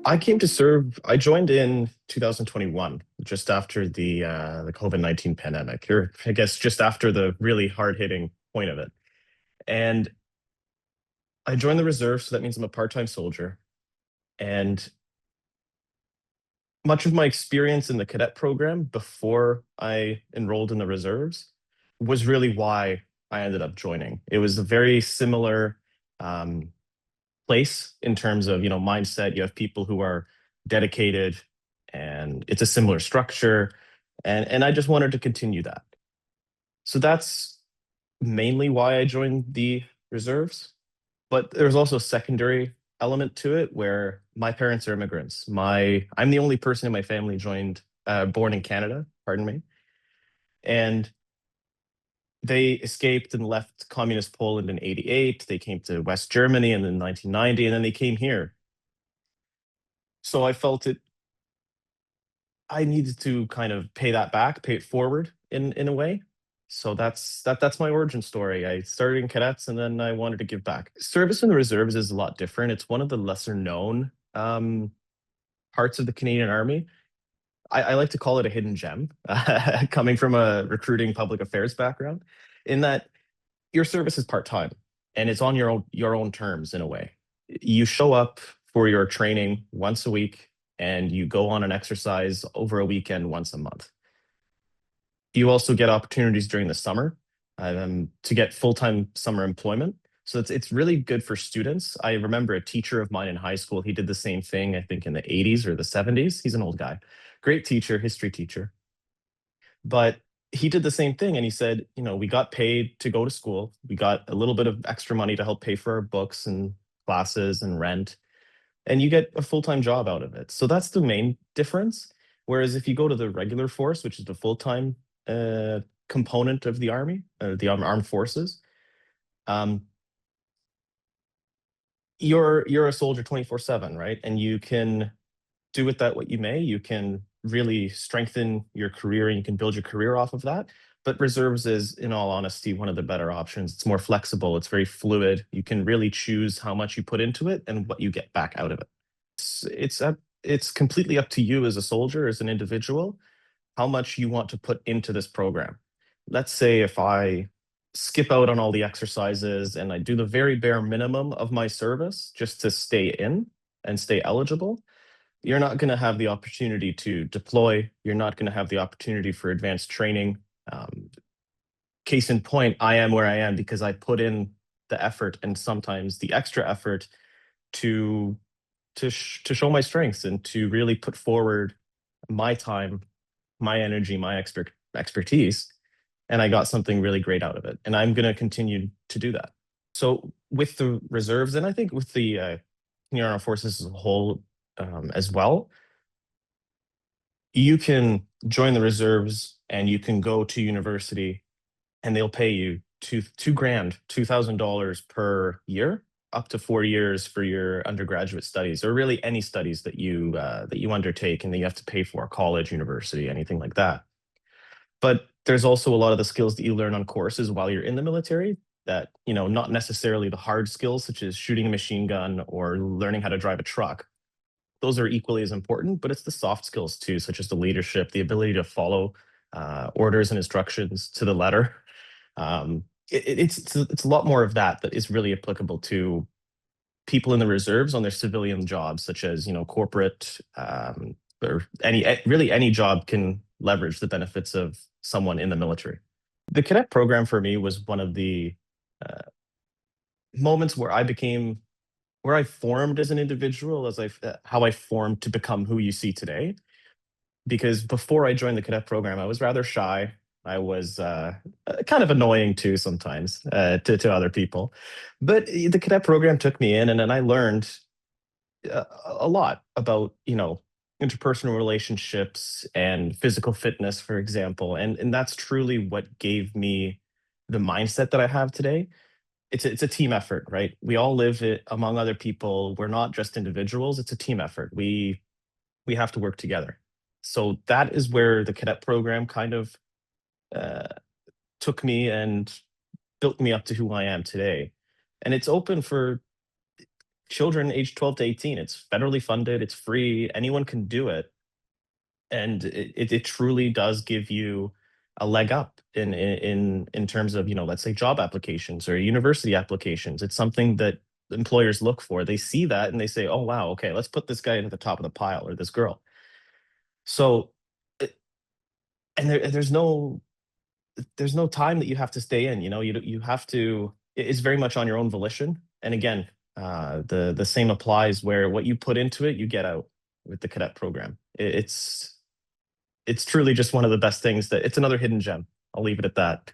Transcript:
I came to serve. I joined in 2021, just after the COVID-19 pandemic, or I guess just after the really hard-hitting point of it. And I joined the reserve, so that means I'm a part-time soldier. And much of my experience in the cadet program before I enrolled in the reserves was really why I ended up joining. It was a very similar um, place in terms of mindset. You have people who are dedicated, and it's a similar structure, and I just wanted to continue that. So that's mainly why I joined the reserves. But there's also a secondary element to it where my parents are immigrants. I'm the only person in my family born in Canada, pardon me, and they escaped and left communist Poland in 88. They came to West Germany in 1990, and then they came here. So I felt I needed to kind of pay that back, pay it forward in a way. So that's my origin story. I started in cadets and then I wanted to give back. Service in the reserves is a lot different. It's one of the lesser known parts of the Canadian Army. I like to call it a hidden gem, coming from a recruiting public affairs background, in that your service is part time and it's on your own terms in a way. You show up for your training once a week and you go on an exercise over a weekend once a month. You also get opportunities during the summer to get full-time summer employment. So it's really good for students. I remember a teacher of mine in high school. He did the same thing, I think, in the 80s or the 70s. He's an old guy, great teacher, history teacher. But he did the same thing, and he said, we got paid to go to school. We got a little bit of extra money to help pay for our books and classes and rent, and you get a full-time job out of it. So that's the main difference. Whereas if you go to the regular force, which is the full-time component of the army, the armed forces, um, you're a soldier 24/7, right? And you can do with that what you may. You can really strengthen your career and you can build your career off of that. But reserves is, in all honesty, one of the better options. It's more flexible, it's very fluid. You can really choose how much you put into it and what you get back out of it. It's completely up to you as a soldier, as an individual, how much you want to put into this program. Let's say if I skip out on all the exercises and I do the very bare minimum of my service just to stay in and stay eligible, you're not going to have the opportunity to deploy. You're not going to have the opportunity for advanced training. Um, Case in point, I am where I am because I put in the effort and sometimes the extra effort to to show my strengths and to really put forward my time, my energy, my expertise, and I got something really great out of it. And I'm going to continue to do that. So with the reserves, and I think with the Canadian Armed Forces as a whole, as well, you can join the reserves and you can go to university and they'll pay you two grand, $2,000 per year, up to 4 years for your undergraduate studies, or really any studies that you undertake and that you have to pay for, college, university, anything like that. But there's also a lot of the skills that you learn on courses while you're in the military that, not necessarily the hard skills such as shooting a machine gun or learning how to drive a truck. Those are equally as important, but it's the soft skills too, such as the leadership, the ability to follow orders and instructions to the letter. It's a lot more of that is really applicable to people in the reserves on their civilian jobs, such as corporate, or really any job can leverage the benefits of someone in the military. The cadet program for me was one of the uh, moments where I formed as an individual, how I formed to become who you see today. Because before I joined the cadet program, I was rather shy. I was kind of annoying too sometimes, to other people. But the cadet program took me in, and then I learned a lot about interpersonal relationships and physical fitness, for example. And that's truly what gave me the mindset that I have today. It's a team effort, right? We all live it among other people. We're not just individuals. It's a team effort. We have to work together. So that is where the cadet program kind of uh, took me and built me up to who I am today. And it's open for children aged 12 to 18. It's federally funded, it's free, anyone can do it. And it truly does give you a leg up in terms of, let's say job applications or university applications. It's something that employers look for. They see that and they say, oh wow, okay, let's put this guy at the top of the pile or this girl. So and there's no time that you have to stay in. You have to. It's very much on your own volition. And again, the same applies where what you put into it, you get out with the cadet program. It's truly just one of the best things. That it's another hidden gem. I'll leave it at that.